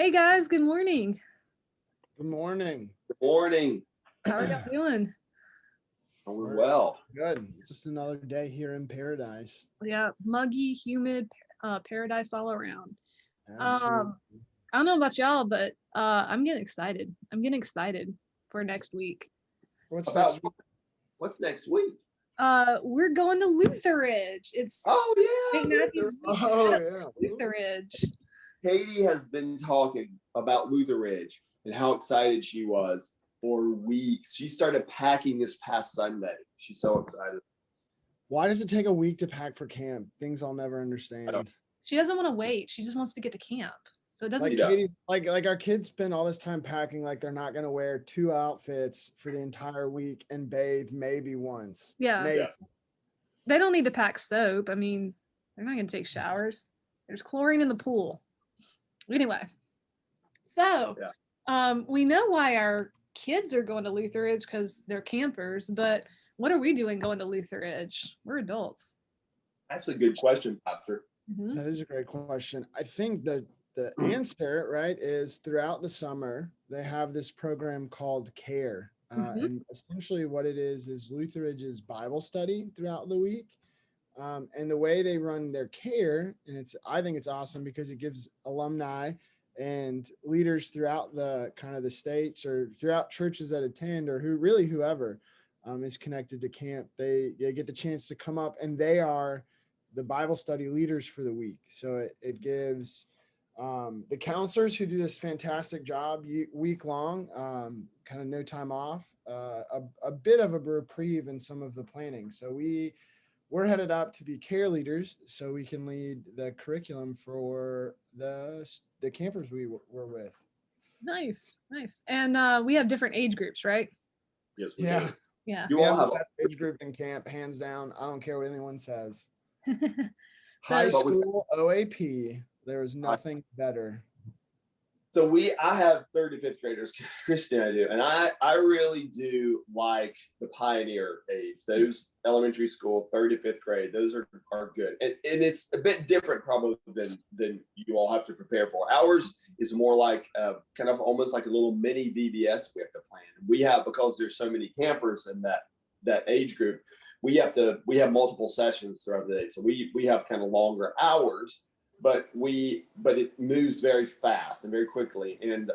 Hey guys, good morning. Good morning. Good morning. How are y'all doing? We're well. Good. Just another day here in paradise. Yeah, muggy, humid, paradise all around. Absolutely. I don't know about y'all, but I'm getting excited. I'm getting excited for next week. What's About next week? what's next week? We're going to Lutheridge. It's Oh St. yeah. Matthew's week Oh at yeah. Lutheridge. Katie has been talking about Lutheridge and how excited she was for weeks. She started packing this past Sunday. She's so excited. Why does it take a week to pack for camp? Things I'll never I understand. don't- She doesn't want to wait. She just wants to get to camp. So it doesn't Like Yeah. Katie, like our kids spend all this time packing like they're not gonna wear 2 outfits for the entire week and bathe maybe once. Yeah. Maybe. Yeah. They don't need to pack soap. I mean, they're not going to take showers. There's chlorine in the pool. Anyway, so we know why our kids are going to Lutheridge because they're campers, but what are we doing going to Lutheridge? We're adults. That's a good question, Pastor. Mhm. That is a great question. I think the answer, right, is throughout the summer, they have this program called CARE. And essentially what it is Lutheridge's Bible study throughout the week. And the way they run their CARE, and I think it's awesome because it gives alumni and leaders throughout the kind of the states or throughout churches that attend or whoever is connected to camp, they get the chance to come up and they are the Bible study leaders for the week. So it gives the counselors who do this fantastic job week long, kind of no time off, a bit of a reprieve in some of the planning. So we're headed up to be care leaders so we can lead the curriculum for the campers were with. Nice. And we have different age groups, right? Yes, we Yeah. do. Yeah. You We all have have the best age group in camp, hands down. I don't care what anyone says. So- High What was school OAP, there is nothing better. So I have third and fifth graders, Christy and I do, and I really do like the pioneer age. Those elementary school, third to fifth grade, those are good. And it's a bit different probably than you all have to prepare for. Ours is more like kind of almost like a little mini VBS we have to plan. We have, because there's so many campers in that age group, we have multiple sessions throughout the day. So we have kind of longer hours, but it moves very fast and very quickly. And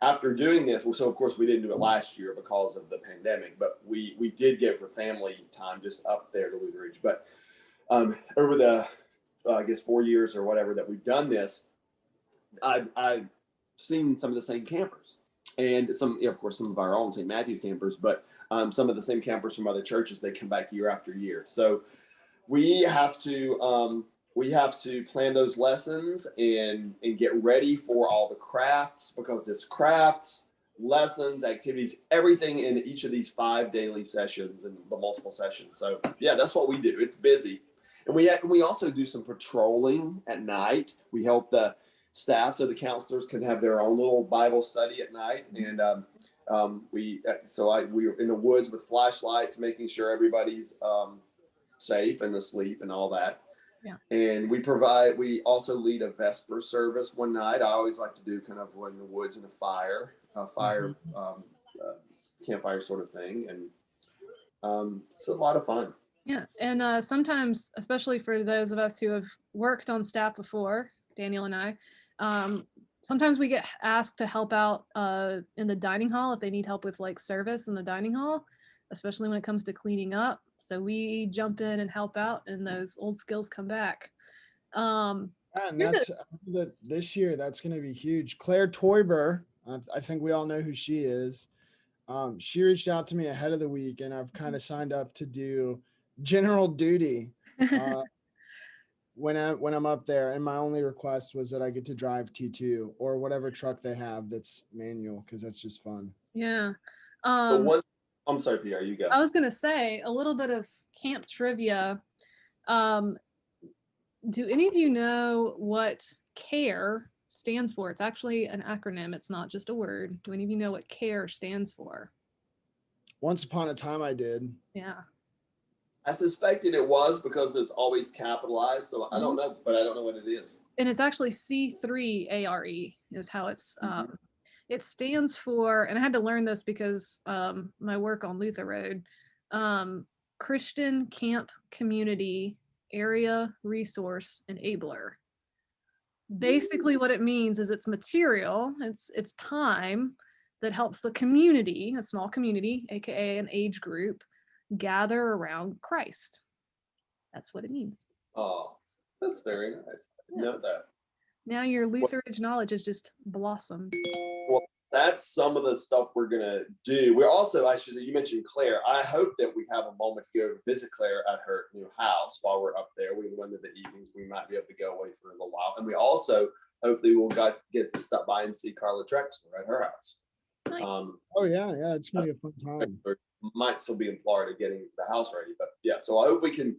after doing this, so of course we didn't do it last year because of the pandemic, but we did get for family time just up there to Lutheridge. But over the I guess 4 years or whatever that we've done this, I've seen some of the same campers, and some, of course, some of our own St. Matthew's campers, but some of the same campers from other churches. They come back year after year. So we have to plan those lessons and get ready for all the crafts, because it's crafts, lessons, activities, everything in each of these 5 daily sessions and the multiple sessions. So yeah, that's what we do. It's busy. And we also do some patrolling at night. We help the staff so the counselors can have their own little Bible study at night. And we were in the woods with flashlights, making sure everybody's safe and asleep and all that. Yeah. And we also lead a Vesper service one night. I always like to do kind of in the woods in a campfire sort of thing. And it's a lot of fun. Yeah. And sometimes, especially for those of us who have worked on staff before, Daniel and I, sometimes we get asked to help out in the dining hall if they need help with like service in the dining hall, especially when it comes to cleaning up. So we jump in and help out, and those old skills come back. And this year, that's going to be huge. Claire Toiber, I think we all know who she is. She reached out to me ahead of the week, and I've kind of signed up to do general duty when I'm up there. And my only request was that I get to drive T2 or whatever truck they have that's manual, because that's just fun. Yeah. I'm sorry, Pierre, you go. I was gonna say a little bit of camp trivia. Do any of you know what CARE stands for? It's actually an acronym. It's not just a word. Do any of you know what CARE stands for? Once upon a time, I did. Yeah. I suspected it was because it's always capitalized. So I don't know, but I don't know what it is. and it's actually C3ARE is how it's it stands for, and I had to learn this because my work on Lutheridge, Christian Camp Community Area Resource Enabler. Basically what it means is it's material, it's time that helps the community, a small community, aka an age group, gather around Christ. That's what it means. Oh, that's very nice. I didn't know that. Now your Lutheridge knowledge has just blossomed. Well, that's some of the stuff we're gonna do. We're also, actually, you mentioned Claire. I hope that we have a moment to go visit Claire at her new house while we're up there. One of the evenings we might be able to go away for a little while, and we also hopefully will get to stop by and see Carla Drexler at her house. Nice. Oh yeah, it's gonna be a fun time. Might still be in Florida getting the house ready, but yeah. So I hope we can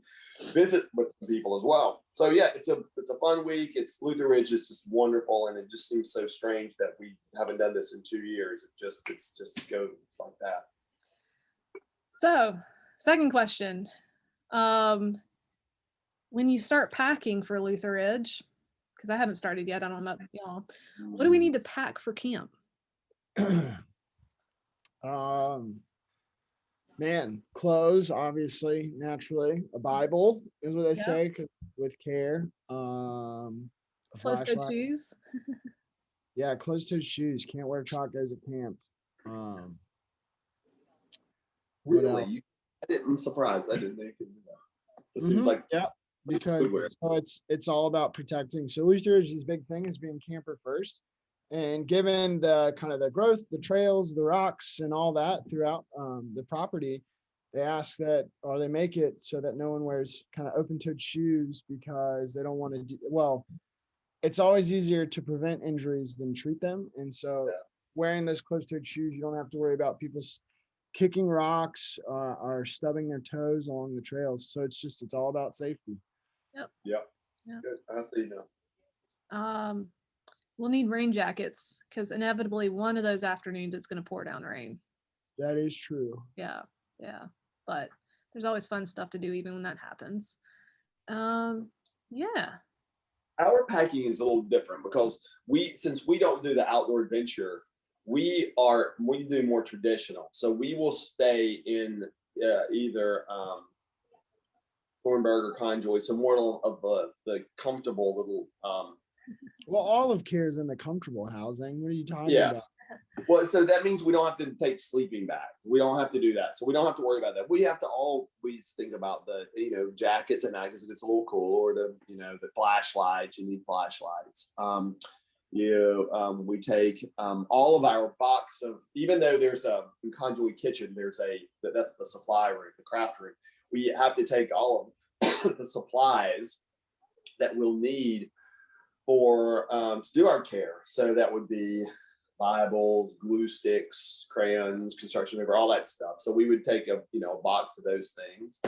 visit with some people as well. So yeah, it's a fun week. It's Lutheridge is just wonderful, and it just seems so strange that we haven't done this in 2 years. It's just goes like that. So, second question. When you start packing for Lutheridge, because I haven't started yet, I don't know about y'all, what do we need to pack for camp? Man, clothes, obviously, naturally. A Bible is what they say, with care. A Closed-toed shoes. Yeah, closed-toed shoes. Can't wear chacos at camp. Really? I'm surprised. I didn't know you could do that. It seems like because so it's all about protecting. So Lutheridge's big thing is being camper first. And given the kind of the growth, the trails, the rocks, and all that throughout the property, they ask that, or they make it so that no one wears kind of open-toed shoes because they don't want to. Well, it's always easier to prevent injuries than treat them, and so wearing those closed-toed shoes, you don't have to worry about people kicking rocks or stubbing their toes along the trails. So it's all about safety. Yep. Good. I see now. We'll need rain jackets because inevitably one of those afternoons it's going to pour down rain. That is true. Yeah. But there's always fun stuff to do even when that happens. Yeah. Our packing is a little different because since we don't do the outdoor adventure, we do more traditional. So we will stay in either Thornburg or Conjoy, so more of the comfortable little. Well, all of care is in the comfortable housing. What are you talking about? Well, so that means we don't have to take sleeping bags. We don't have to do that. So we don't have to worry about that. We have to always think about the, jackets at night because it's a little cool, or the flashlights. You need flashlights. We take all of our box of, even though there's in Conjoy kitchen, that's the supply room, the craft room. We have to take all of the supplies that we'll need for to do our care. So that would be Bibles, glue sticks, crayons, construction paper, all that stuff. So we would take a box of those things.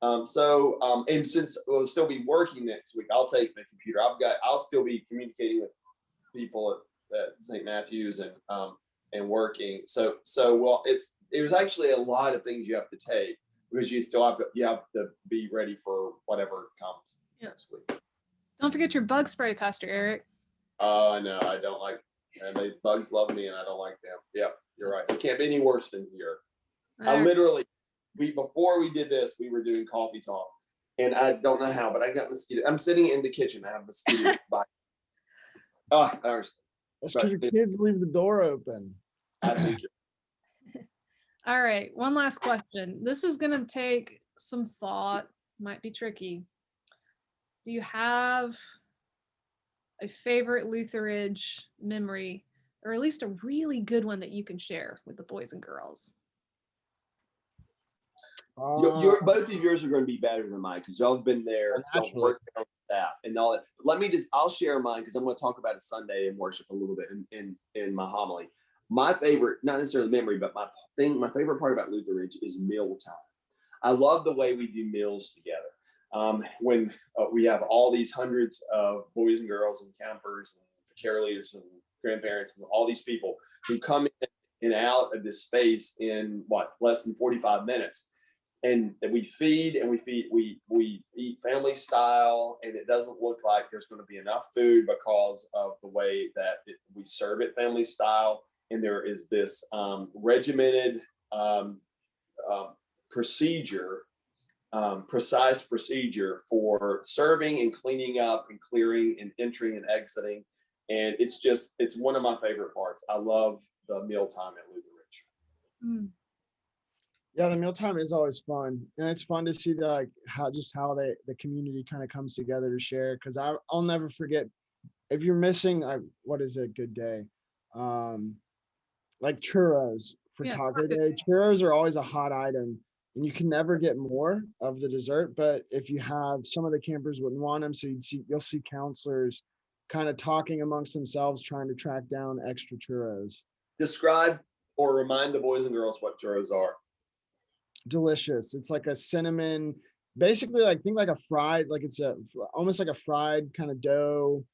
And since we'll still be working next week, I'll take the computer. I'll still be communicating with people at St. Matthew's and working. So it was actually a lot of things you have to take because you have to be ready for whatever comes next week. Don't forget your bug spray, Pastor Eric. Oh, no, I don't like, and the bugs love me and I don't like them. Yep, you're right. It can't be any worse than here. I literally, before we did this, we were doing coffee talk, and I don't know how, but I got mosquito. I'm sitting in the kitchen. I have mosquito bites. Oh, I understand. That's because your kids leave the door open. I think you're. All right, one last question. This is going to take some thought. Might be tricky. Do you have a favorite Lutheridge memory, or at least a really good one that you can share with the boys and girls? Both of yours are going to be better than mine because y'all have been there, y'all worked on staff and all that. But I'll share mine because I'm going to talk about it Sunday in worship a little bit in my homily. My favorite, not necessarily memory, but my favorite part about Lutheridge is meal time. I love the way we do meals together. When we have all these hundreds of boys and girls and campers and care leaders and grandparents and all these people who come in and out of this space in less than 45 minutes. and we feed and we eat family style, and it doesn't look like there's going to be enough food because of the way that we serve it family style. And there is this regimented procedure, precise procedure for serving and cleaning up and clearing and entering and exiting. And it's one of my favorite parts. I love the mealtime at Lutheridge. Mm. Yeah, the mealtime is always fun, and it's fun to see how the community kind of comes together to share. Because I'll never forget, if you're missing what is a good day, like churros for Yeah, taco day. Churros are always a hot item, and you can never get more of the dessert. But if you have, some of the campers wouldn't want them, so you'll see counselors kind of talking amongst themselves, trying to track down extra churros. Describe or remind the boys and girls what churros are. Delicious. It's like a cinnamon, basically, like think like a fried, like it's almost like a fried kind of dough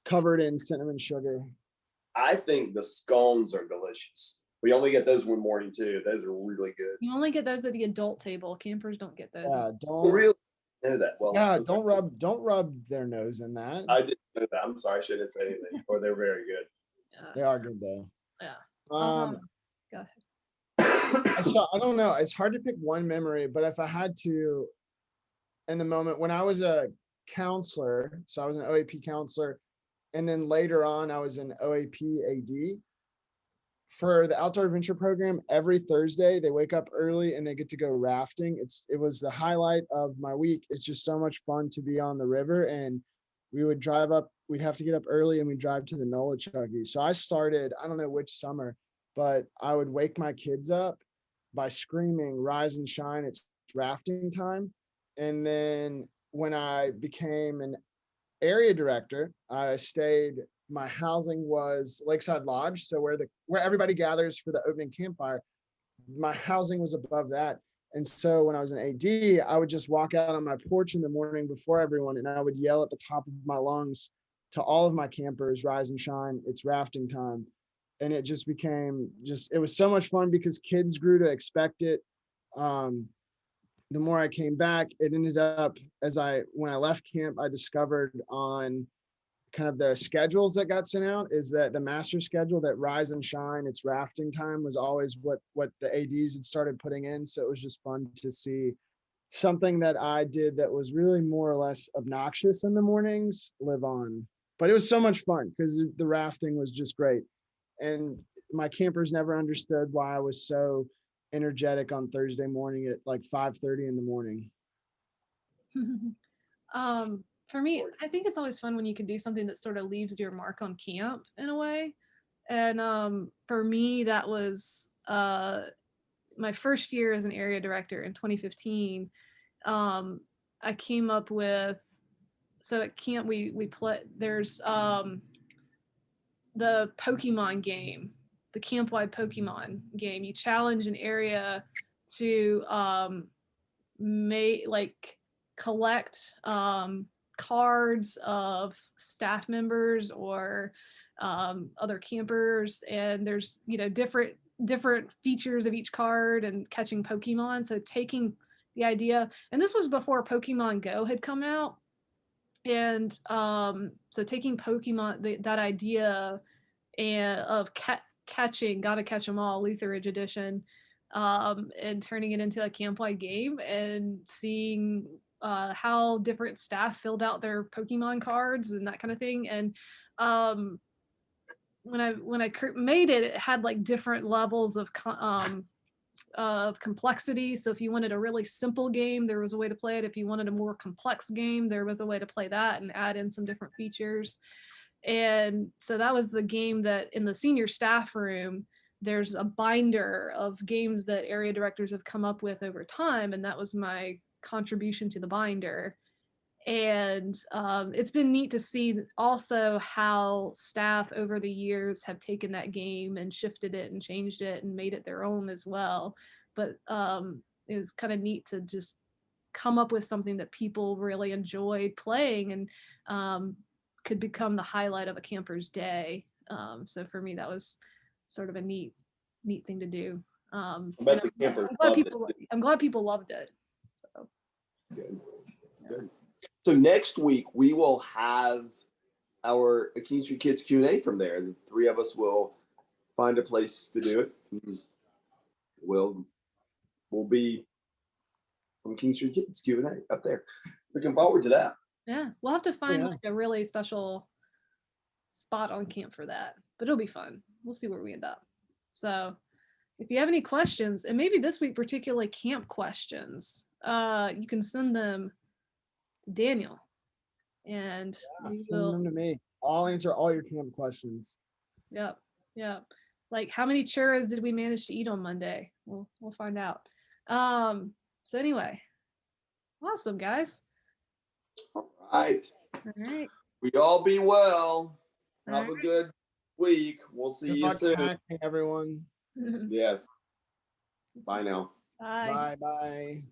covered in cinnamon sugar. I think the scones are delicious. We only get those one morning too. Those are really good. You only get those at the adult table. Campers don't get those. Yeah, don't really know that well. Yeah, don't rub their nose in that. I didn't know that. I'm sorry, I shouldn't say anything. Or they're very good. They are good though. Yeah. Go ahead. So I don't know. It's hard to pick one memory, but if I had to, in the moment when I was a counselor, so I was an OAP counselor, and then later on I was an OAP AD. For the outdoor adventure program, every Thursday they wake up early and they get to go rafting. It was the highlight of my week. It's just so much fun to be on the river, and we would drive up. We'd have to get up early and we'd drive to the Nolichucky. So I started, I don't know which summer, but I would wake my kids up by screaming, "Rise and shine, it's rafting time." And then when I became an area director, my housing was Lakeside Lodge. So where everybody gathers for the opening campfire, my housing was above that. And so when I was an AD, I would just walk out on my porch in the morning before everyone, and I would yell at the top of my lungs to all of my campers, "Rise and shine, it's rafting time." And it just became it was so much fun because kids grew to expect it. The more I came back, it ended up, when I left camp, I discovered on kind of the schedules that got sent out is that the master schedule, that Rise and Shine, it's rafting time, was always what the ADs had started putting in. So it was just fun to see something that I did that was really more or less obnoxious in the mornings live on. But it was so much fun because the rafting was just great. And my campers never understood why I was so energetic on Thursday morning at like 5:30 in the morning. For me, I think it's always fun when you can do something that sort of leaves your mark on camp in a way. And for me, that was my first year as an area director in 2015. I came up with, so at camp we play, there's the Pokemon game, the camp-wide Pokemon game. You challenge an area to collect cards of staff members or other campers, and there's different features of each card and catching Pokemon. So taking the idea, and this was before Pokemon Go had come out, and so taking Pokemon, that idea and of catching, gotta catch them all, Lutheridge edition, and turning it into a camp-wide game and seeing how different staff filled out their Pokemon cards and that kind of thing. And when I made it, it had like different levels of complexity. So if you wanted a really simple game, there was a way to play it. If you wanted a more complex game, there was a way to play that and add in some different features. And so that was the game that in the senior staff room, there's a binder of games that area directors have come up with over time. And that was my contribution to the binder. And it's been neat to see also how staff over the years have taken that game and shifted it and changed it and made it their own as well. But it was kind of neat to just come up with something that people really enjoyed playing and could become the highlight of a camper's day. So for me, that was sort of a neat thing to do. I bet the campers loved it. I'm glad people loved it. So. Good. Good. So next week we will have our King Street Kids Q&A from there. The three of us will find a place to do it. We'll be from King Street Kids Q&A up there. Looking forward to that. Yeah, we'll have to find like a really special spot on camp for that, but it'll be fun. We'll see where we end up. So if you have any questions, and maybe this week particularly camp questions, you can send them to Daniel, and we will send them to me. I'll answer all your camp questions. Yep. Like how many churros did we manage to eat on Monday? We'll find out. So anyway, awesome guys. All right. All right. We all be well. Have All a good week. We'll see Good you luck soon. packing, everyone. Yes. Bye now. Bye. Bye.